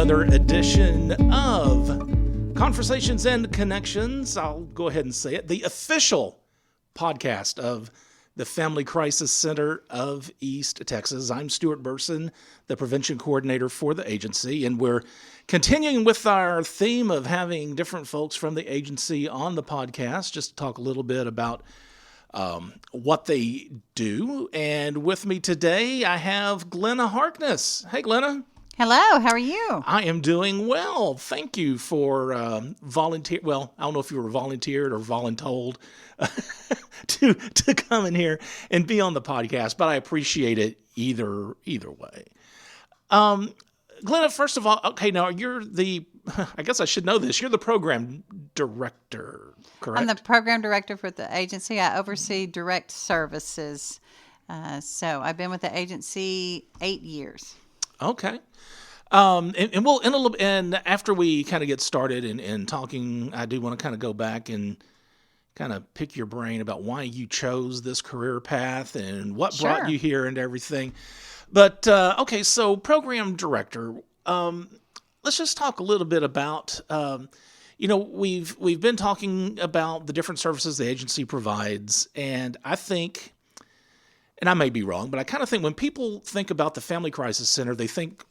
another edition of Conversations and Connections. I'll go ahead and say it. The official podcast of the Family Crisis Center of East Texas. I'm Stuart Burson, the prevention coordinator for the agency, and we're continuing with our theme of having different folks from the agency on the podcast, just to talk a little bit about what they do. And with me today, I have Glenna Harkness. Hey, Glenna. Hello, how are you? I am doing well. Thank you for volunteer. Well, I don't know if you were volunteered or voluntold to come in here and be on the podcast, but I appreciate it either way. Glenna, first of all, okay, now you're I guess I should know this. You're the program director, correct? I'm the program director for the agency. I oversee direct services. So I've been with the agency 8 years. Okay. And we'll in a little, and after we kind of get started in talking, I do want to kind of go back and kind of pick your brain about why you chose this career path and what brought you here and everything. But okay, so program director, let's just talk a little bit about, we've been talking about the different services the agency provides, and I think, and I may be wrong, but I kind of think when people think about the Family Crisis Center, they think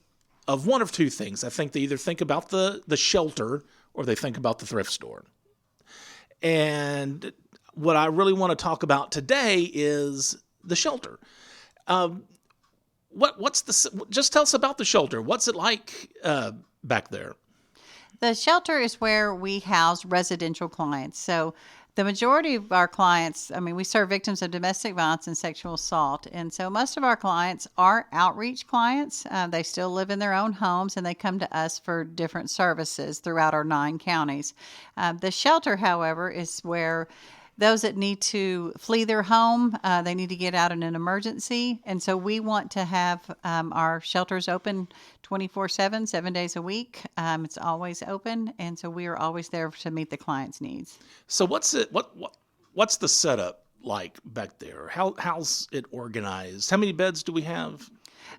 of one of two things. I think they either think about the shelter or they think about the thrift store. And what I really want to talk about today is the shelter. Just tell us about the shelter. What's it like back there? The shelter is where we house residential clients. So the majority of our clients, we serve victims of domestic violence and sexual assault. And so most of our clients are outreach clients. They still live in their own homes, and they come to us for different services throughout our 9 counties. The shelter, however, is where those that need to flee their home, they need to get out in an emergency. And so we want to have our shelters open 24/7, 7 days a week. It's always open. And so we are always there to meet the client's needs. So what's the setup like back there? How's it organized? How many beds do we have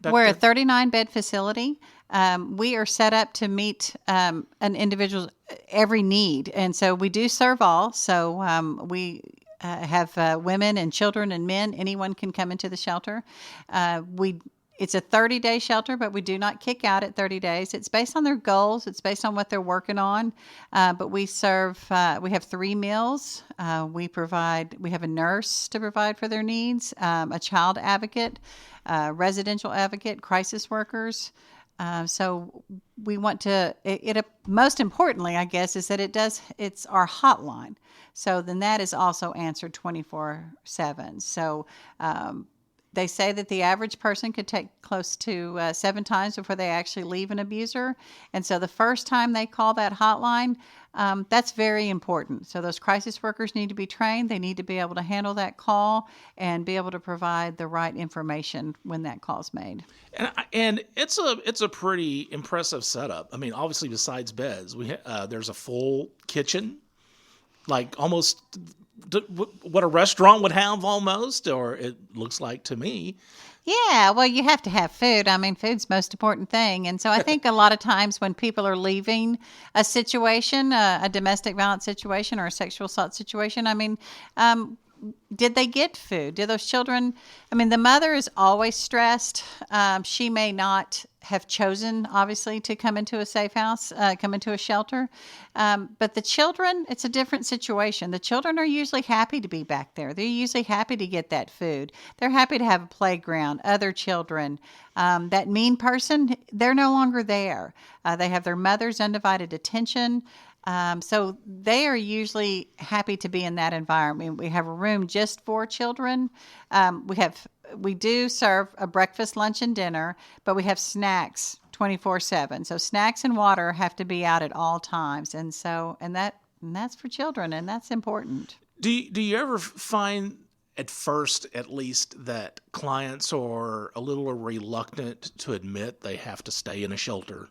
back We're there? a 39-bed facility. We are set up to meet an individual's every need. And so we do serve all. So we have women and children and men. Anyone can come into the shelter. It's a 30-day shelter, but we do not kick out at 30 days. It's based on their goals. It's based on what they're working on. But we have 3 meals. We have a nurse to provide for their needs, a child advocate, residential advocate, crisis workers. So we want to, most importantly, I guess, is that it's our hotline. So then that is also answered 24/7. So, they say that the average person could take close to 7 times before they actually leave an abuser. And so the first time they call that hotline, that's very important. So those crisis workers need to be trained. They need to be able to handle that call and be able to provide the right information when that call's made. And it's a pretty impressive setup. Obviously, besides beds, there's a full kitchen, like almost what a restaurant would have almost, or it looks like to me. Yeah, well, you have to have food. Food's the most important thing. And so I think a lot of times when people are leaving a situation, a domestic violence situation or a sexual assault situation, did they get food? Did those children, the mother is always stressed. She may not have chosen, obviously, to come into a safe house, come into a shelter. But the children, it's a different situation. The children are usually happy to be back there. They're usually happy to get that food. They're happy to have a playground, other children. That mean person, they're no longer there. They have their mother's undivided attention. So they are usually happy to be in that environment. We have a room just for children. We do serve a breakfast, lunch, and dinner, but we have snacks 24/7. So snacks and water have to be out at all times. And that's for children, and that's important. Do you ever find at first, at least, that clients are a little reluctant to admit they have to stay in a shelter?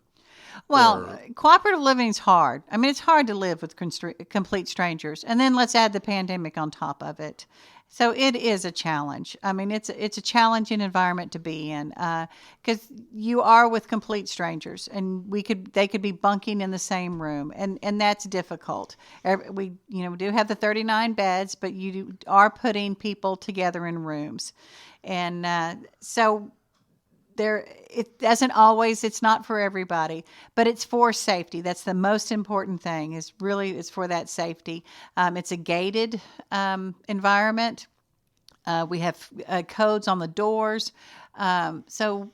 Well, cooperative living is hard. It's hard to live with complete strangers. And then let's add the pandemic on top of it. So it is a challenge. I mean, it's a challenging environment to be in because you are with complete strangers, and they could be bunking in the same room, and that's difficult. We we do have the 39 beds, but are putting people together in rooms, and so it's not for everybody, but it's for safety. That's the most important thing, it's for that safety. It's a gated environment. We have codes on the doors. So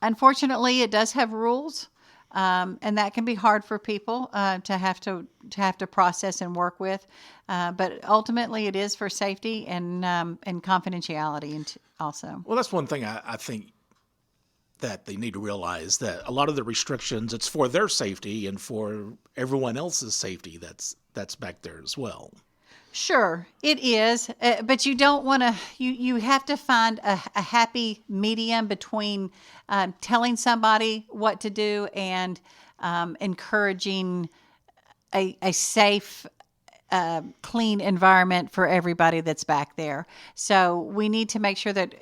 unfortunately it does have rules. And that can be hard for people to have to process and work with, but ultimately it is for safety and confidentiality, and also. Well, that's one thing I think that they need to realize, that a lot of the restrictions, it's for their safety and for everyone else's safety that's back there as well. Sure, it is, but you don't want to. You have to find a happy medium between telling somebody what to do and encouraging a safe, clean environment for everybody that's back there. So we need to make sure that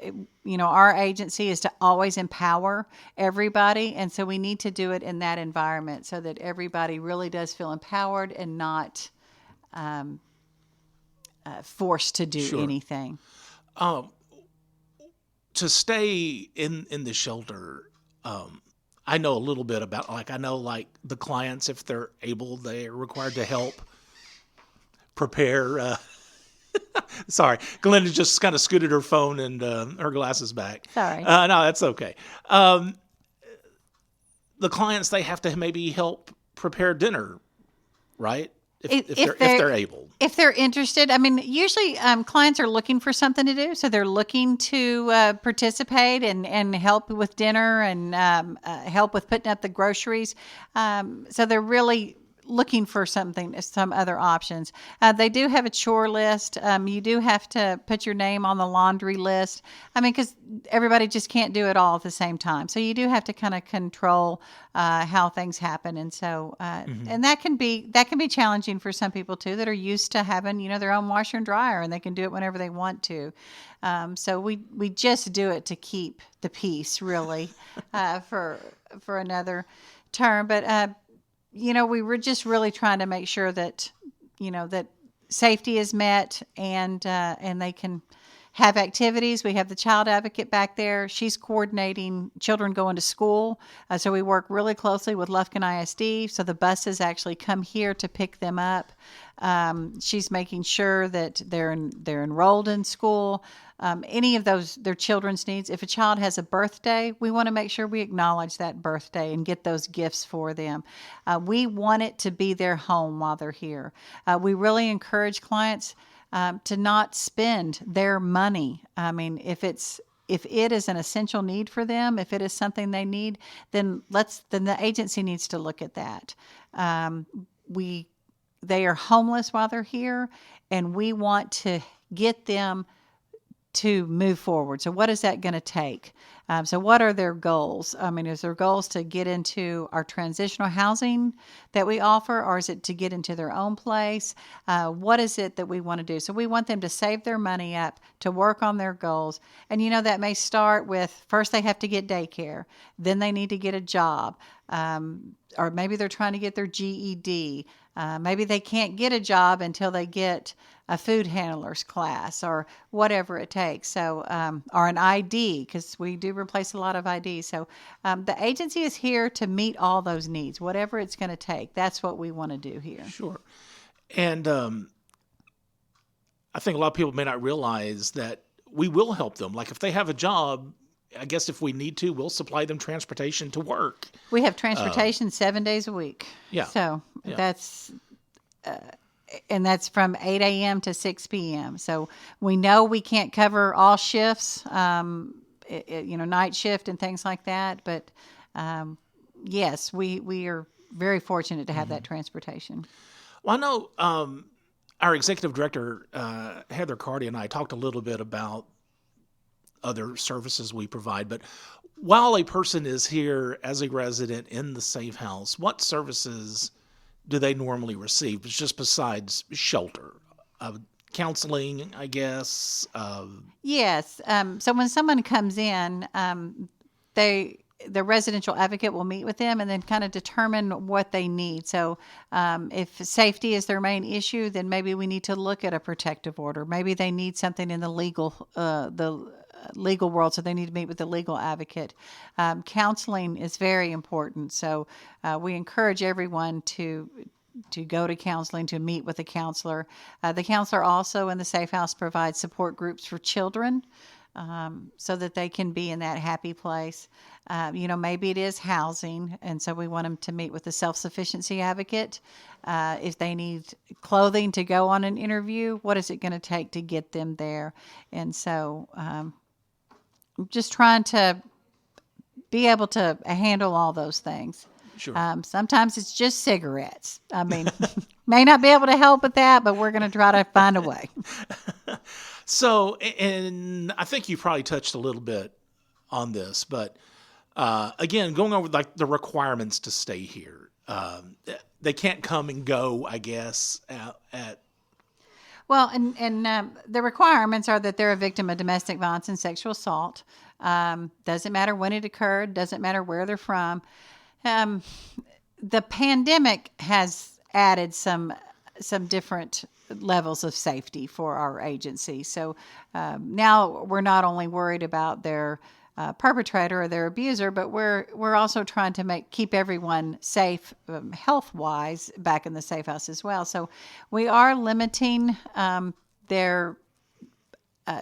our agency is to always empower everybody, and so we need to do it in that environment so that everybody really does feel empowered and not forced to do anything. To stay in the shelter, I know a little bit about, I know the clients, if they're able, they're required to help prepare. Sorry, Glenna just kind of scooted her phone and her glasses back. Sorry. No, that's okay. The clients, they have to maybe help prepare dinner, right? If they're able. If they're interested. I mean, usually clients are looking for something to do. So they're looking to participate and help with dinner and help with putting up the groceries. So they're really looking for some other options. They do have a chore list. You do have to put your name on the laundry list. I mean, because everybody just can't do it all at the same time. So you do have to kind of control how things happen. And so, and that can be challenging for some people too, that are used to having, their own washer and dryer, and they can do it whenever they want to. So we just do it to keep the peace, really, for another term. But, we were just really trying to make sure that, that safety is met and they can have activities. We have the child advocate back there. She's coordinating children going to school. So we work really closely with Lufkin ISD. So the buses actually come here to pick them up. She's making sure that they're enrolled in school. Any of their children's needs. If a child has a birthday, we want to make sure we acknowledge that birthday and get those gifts for them. We want it to be their home while they're here. We really encourage clients to not spend their money. I mean, if it is an essential need for them, if it is something they need, then the agency needs to look at that. They are homeless while they're here, and we want to get them to move forward. So what is that going to take? So what are their goals? I mean, is their goals to get into our transitional housing that we offer, or is it to get into their own place? What is it that we want to do? So we want them to save their money up, to work on their goals. And, that may start with, first they have to get daycare. Then they need to get a job. Or maybe they're trying to get their GED. Maybe they can't get a job until they get a food handler's class or whatever it takes. So, or an ID, because we do replace a lot of IDs. So the agency is here to meet all those needs, whatever it's going to take. That's what we want to do here. Sure. And I think a lot of people may not realize that we will help them. Like if they have a job, I guess if we need to, we'll supply them transportation to work. We have transportation 7 days a week. Yeah. So that's... and that's from 8 a.m. to 6 p.m. So we know we can't cover all shifts, night shift and things like that. But yes, we are very fortunate to have that transportation. Well, I know our executive director, Heather Carty, and I talked a little bit about other services we provide. But while a person is here as a resident in the safe house, what services do they normally receive? It's just besides shelter. counseling, I guess. Yes. So when someone comes in, the residential advocate will meet with them and then kind of determine what they need. So if safety is their main issue, then maybe we need to look at a protective order. Maybe they need something in the legal world, so they need to meet with the legal advocate. Counseling is very important, so we encourage everyone to go to counseling, to meet with a counselor. The counselor also in the Safe House provides support groups for children, so that they can be in that happy place. Maybe it is housing, and so we want them to meet with the self-sufficiency advocate. If they need clothing to go on an interview, what is it going to take to get them there? And so just trying to be able to handle all those things. Sure. Sometimes it's just cigarettes. I mean, may not be able to help with that, but we're going to try to find a way. So, and I think you probably touched a little bit on this, but again, going over like the requirements to stay here. They can't come and go, I guess, at Well, and the requirements are that they're a victim of domestic violence and sexual assault. Doesn't matter when it occurred. Doesn't matter where they're from. The pandemic has added some different levels of safety for our agency. So now we're not only worried about their perpetrator or their abuser, but we're also trying to keep everyone safe health wise back in the safe house as well. So we are limiting their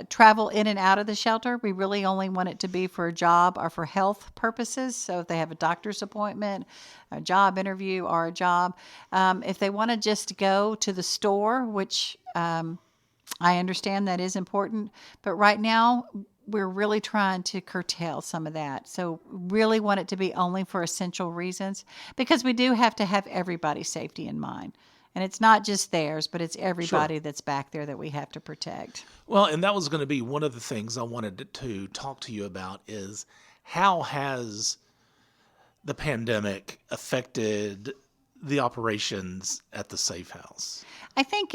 travel in and out of the shelter. We really only want it to be for a job or for health purposes. So if they have a doctor's appointment, a job interview, or a job, if they want to just go to the store, which I understand that is important, but right now we're really trying to curtail some of that. So really want it to be only for essential reasons, because we do have to have everybody's safety in mind. And it's not just theirs, but it's everybody Sure. that's back there that we have to protect. Well, and that was going to be one of the things I wanted to talk to you about is how has the pandemic affected the operations at the Safe House? I think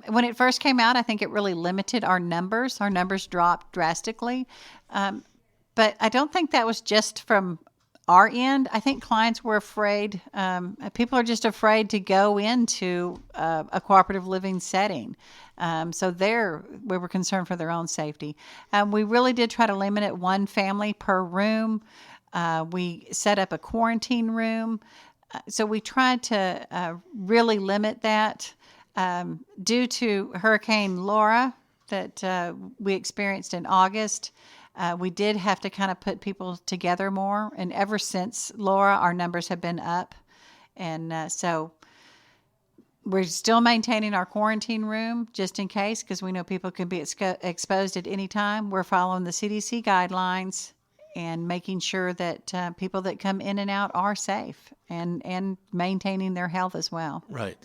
when it first came out, I think it really limited our numbers. Our numbers dropped drastically. But I don't think that was just from our end. I think clients were afraid. People are just afraid to go into a cooperative living setting. So we were concerned for their own safety. We really did try to limit it one family per room. We set up a quarantine room. So we tried to really limit that. Due to Hurricane Laura that we experienced in August, we did have to kind of put people together more. And ever since Laura, our numbers have been up. And so we're still maintaining our quarantine room just in case, because we know people can be exposed at any time. We're following the CDC guidelines and making sure that people that come in and out are safe and maintaining their health as well. Right.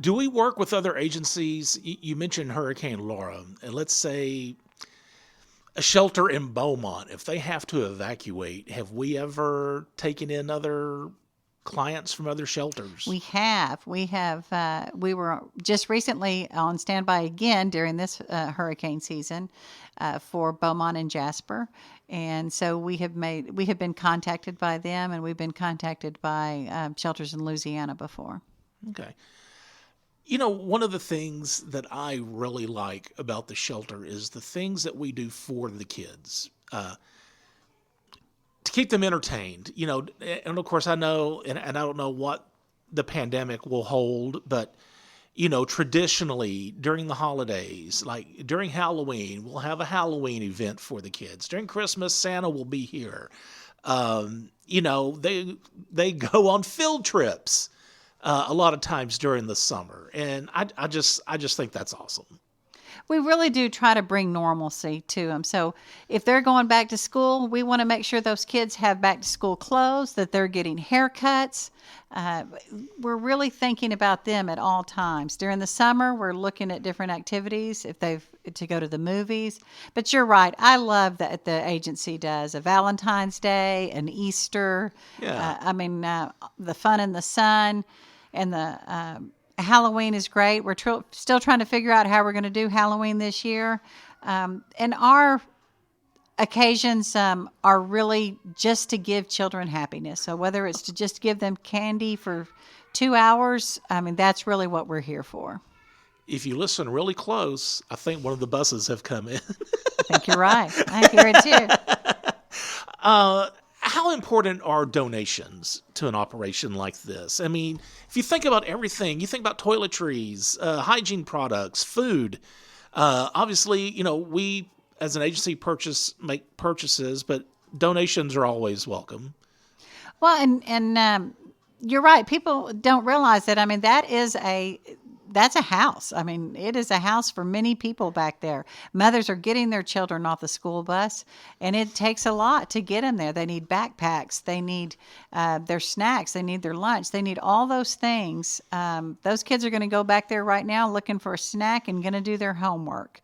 Do we work with other agencies? You mentioned Hurricane Laura, and let's say a shelter in Beaumont, if they have to evacuate, have we ever taken in other clients from other shelters? We have. We were just recently on standby again during this hurricane season for Beaumont and Jasper. And so we have been contacted by them, and we've been contacted by shelters in Louisiana before. Okay. You know, one of the things that I really like about the shelter is the things that we do for the kids to keep them entertained. You know, and of course I know, and I don't know what the pandemic will hold, but, you know, traditionally during the holidays, like during Halloween, we'll have a Halloween event for the kids. During Christmas, Santa will be here. You know, they go on field trips. A lot of times during the summer. And I just think that's awesome. We really do try to bring normalcy to them. So if they're going back to school, we want to make sure those kids have back to school clothes, that they're getting haircuts. We're really thinking about them at all times. During the summer, we're looking at different activities if they've to go to the movies. But you're right. I love that the agency does a Valentine's Day, an Easter. Yeah. The fun in the sun. And Halloween is great. We're still trying to figure out how we're going to do Halloween this year. And our occasions are really just to give children happiness. So whether it's to just give them candy for 2 hours, I mean, that's really what we're here for. If you listen really close, I think one of the buses have come in. I think you're right. I hear it too. How important are donations to an operation like this? I mean, if you think about everything, you think about toiletries, hygiene products, food. Obviously, we as an agency make purchases, but donations are always welcome. Well, and you're right. People don't realize that. I mean, that's a house. I mean, it is a house for many people back there. Mothers are getting their children off the school bus, and it takes a lot to get them there. They need backpacks. They need their snacks. They need their lunch. They need all those things. Those kids are going to go back there right now looking for a snack and going to do their homework.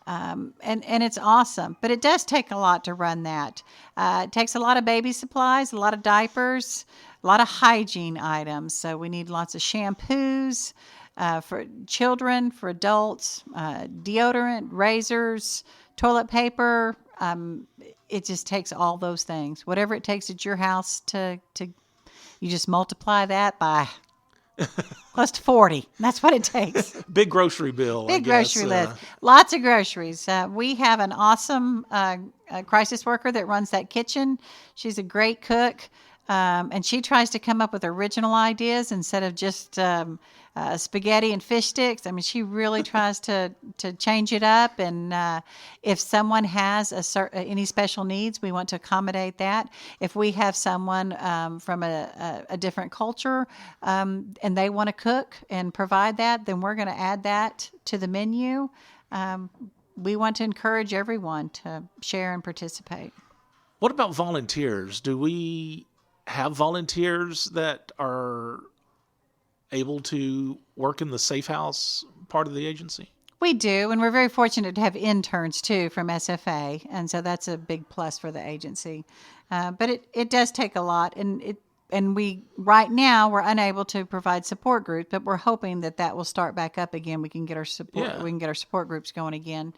And it's awesome, but it does take a lot to run that. It takes a lot of baby supplies, a lot of diapers, a lot of hygiene items. So we need lots of shampoos, for children, for adults, deodorant, razors, toilet paper. It just takes all those things. Whatever it takes at your house you just multiply that by close to 40. That's what it takes. Big grocery bill. Big grocery list. Lots of groceries. We have an awesome crisis worker that runs that kitchen. She's a great cook. And she tries to come up with original ideas instead of just spaghetti and fish sticks. I mean, she really tries to change it up. And if someone has any special needs, we want to accommodate that. If we have someone from a different culture and they want to cook and provide that, then we're going to add that to the menu. We want to encourage everyone to share and participate. What about volunteers? Do we have volunteers that are able to work in the safe house part of the agency? We do, and we're very fortunate to have interns too from SFA, and so that's a big plus for the agency. But it does take a lot, and we right now we're unable to provide support groups, but we're hoping that will start back up again. We can get our support groups going again,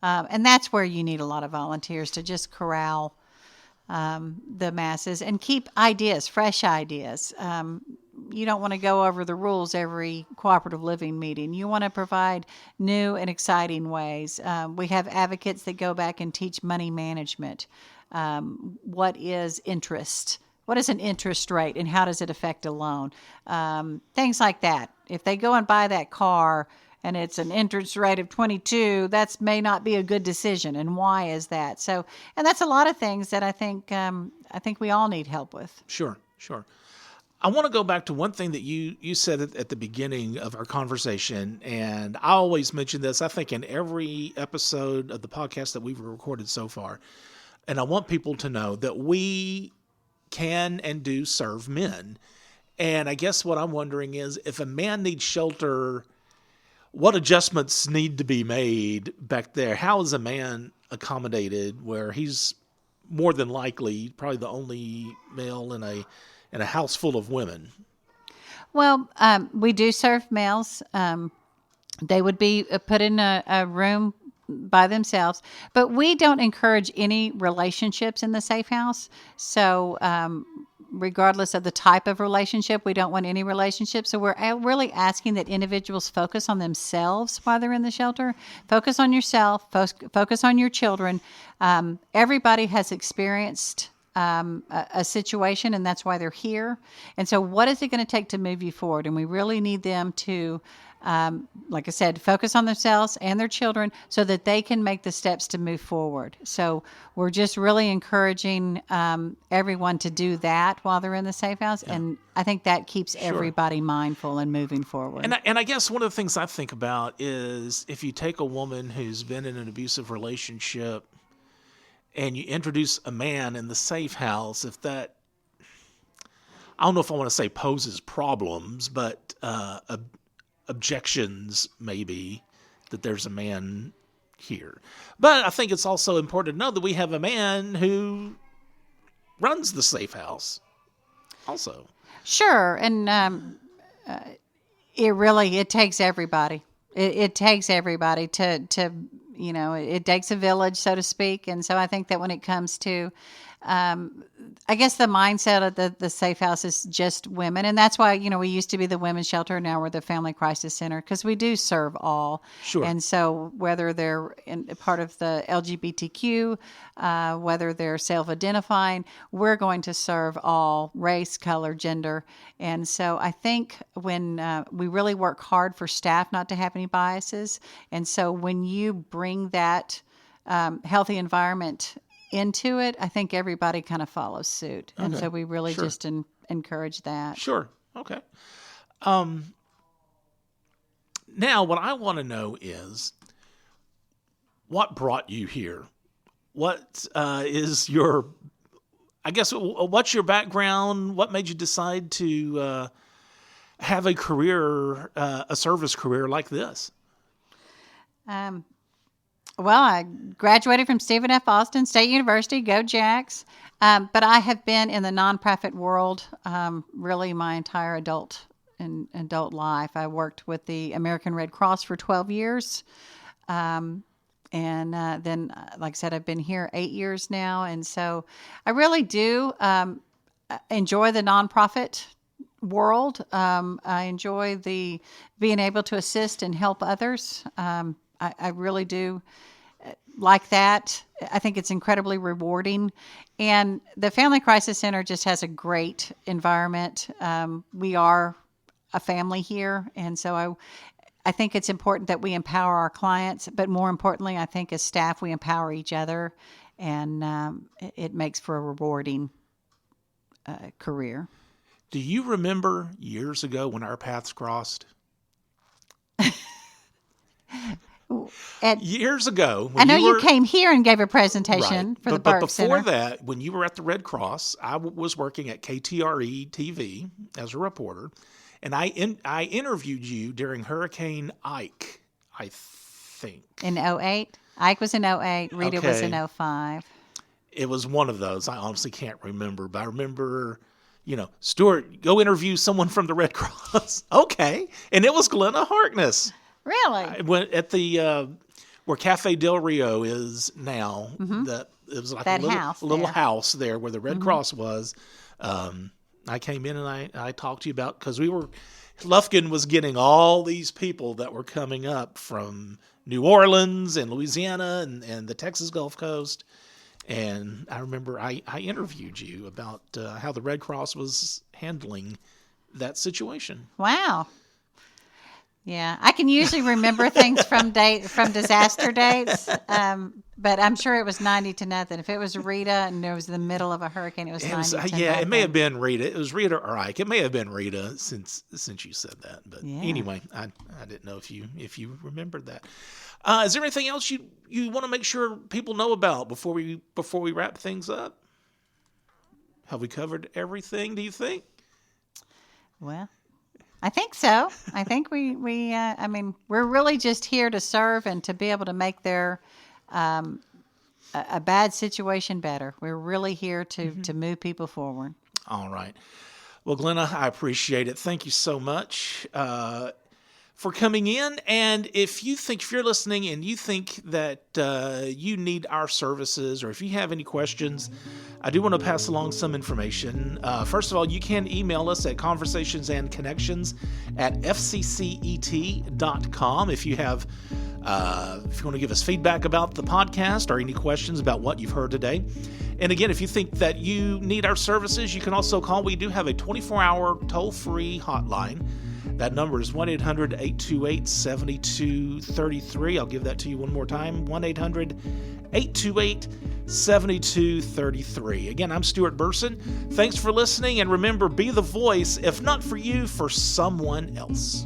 and that's where you need a lot of volunteers to just corral the masses and keep fresh ideas. You don't want to go over the rules every cooperative living meeting. You want to provide new and exciting ways. We have advocates that go back and teach money management. What is interest? What is an interest rate and how does it affect a loan? Things like that. If they go and buy that car and it's an interest rate of 22, that may not be a good decision. And why is that? So, and that's a lot of things that I think we all need help with. Sure. I want to go back to one thing that you said at the beginning of our conversation, and I always mention this, I think, in every episode of the podcast that we've recorded so far. And I want people to know that we can and do serve men. And I guess what I'm wondering is, if a man needs shelter, what adjustments need to be made back there? How is a man accommodated where he's more than likely probably the only male in a house full of women? Well, we do serve males. They would be put in a room by themselves, but we don't encourage any relationships in the safe house. So regardless of the type of relationship, we don't want any relationship. So we're really asking that individuals focus on themselves while they're in the shelter. Focus on yourself, focus on your children. Everybody has experienced a situation, and that's why they're here. And so what is it going to take to move you forward? And we really need them to, like I said, focus on themselves and their children so that they can make the steps to move forward. So we're just really encouraging everyone to do that while they're in the safe house. Yeah. And I think that keeps everybody mindful and moving forward. And I guess one of the things I think about is, if you take a woman who's been in an abusive relationship and you introduce a man in the safe house, if that, I don't know if I want to say poses problems, but objections maybe that there's a man here. But I think it's also important to know that we have a man who runs the safe house also. Sure. And It takes everybody. It takes everybody to it takes a village, so to speak. And so I think that when it comes to, I guess the mindset of the Safe House is just women. And that's why, we used to be the women's shelter. Now we're the Family Crisis Center because we do serve all. Sure. And so whether they're part of the LGBTQ, whether they're self-identifying, we're going to serve all race, color, gender. And so I think when we really work hard for staff not to have any biases. And so when you bring that healthy environment into it, I think everybody kind of follows suit. And so we really just encourage that. Sure. Okay. Now, what I want to know is what brought you here? What is your, I guess, what's your background? What made you decide to have a career, a service career like this? Well, I graduated from Stephen F. Austin State University, go Jacks. But I have been in the nonprofit world really my entire adult life. I worked with the American Red Cross for 12 years. And then, like I said, I've been here 8 years now. And so I really do enjoy the nonprofit world. I enjoy being able to assist and help others. I really do like that. I think it's incredibly rewarding. And the Family Crisis Center just has a great environment. We are a family here. And so I think it's important that we empower our clients. But more importantly, I think as staff, we empower each other. And it makes for a rewarding career. Do you remember years ago when our paths crossed? Years ago. I know you came here and gave a presentation for the Burke Center. But before that, when you were at the Red Cross, I was working at KTRE TV as a reporter, and I interviewed you during Hurricane Ike, I think. In 2008? Ike was in 2008. Rita was in 2005. It was one of those. I honestly can't remember, but I remember, Stuart, go interview someone from the Red Cross. Okay. And it was Glenna Harkness. Really? I went at the where Cafe Del Rio is now. Mm-hmm. It was like that a little house there where the Red Cross was. I came in and I talked to you about, because Lufkin was getting all these people that were coming up from New Orleans and Louisiana and the Texas Gulf Coast. And I remember I interviewed you about how the Red Cross was handling that situation. Wow. Yeah, I can usually remember things from disaster dates, but I'm sure it was 90-0. If it was Rita and it was in the middle of a hurricane, it was 90-0. Yeah, it may have been Rita. It was Rita or Ike. It may have been Rita since you said that. But anyway, I didn't know if you remembered that. Is there anything else you want to make sure people know about before we wrap things up? Have we covered everything, do you think? Well, I think so. I think we're really just here to serve and to be able to make their a bad situation better. We're really here to move people forward. All right. Well, Glenna, I appreciate it. Thank you so much for coming in. And if you're listening and you think that you need our services, or if you have any questions, I do want to pass along some information. First of all, you can email us at conversationsandconnections@fccet.com if you want to give us feedback about the podcast or any questions about what you've heard today. And again, if you think that you need our services, you can also call. We do have a 24-hour toll-free hotline. That number is 1-800-828-7233. I'll give that to you one more time, 1-800-828-7233. Again, I'm Stuart Burson. Thanks for listening, and remember, be the voice, if not for you, for someone else.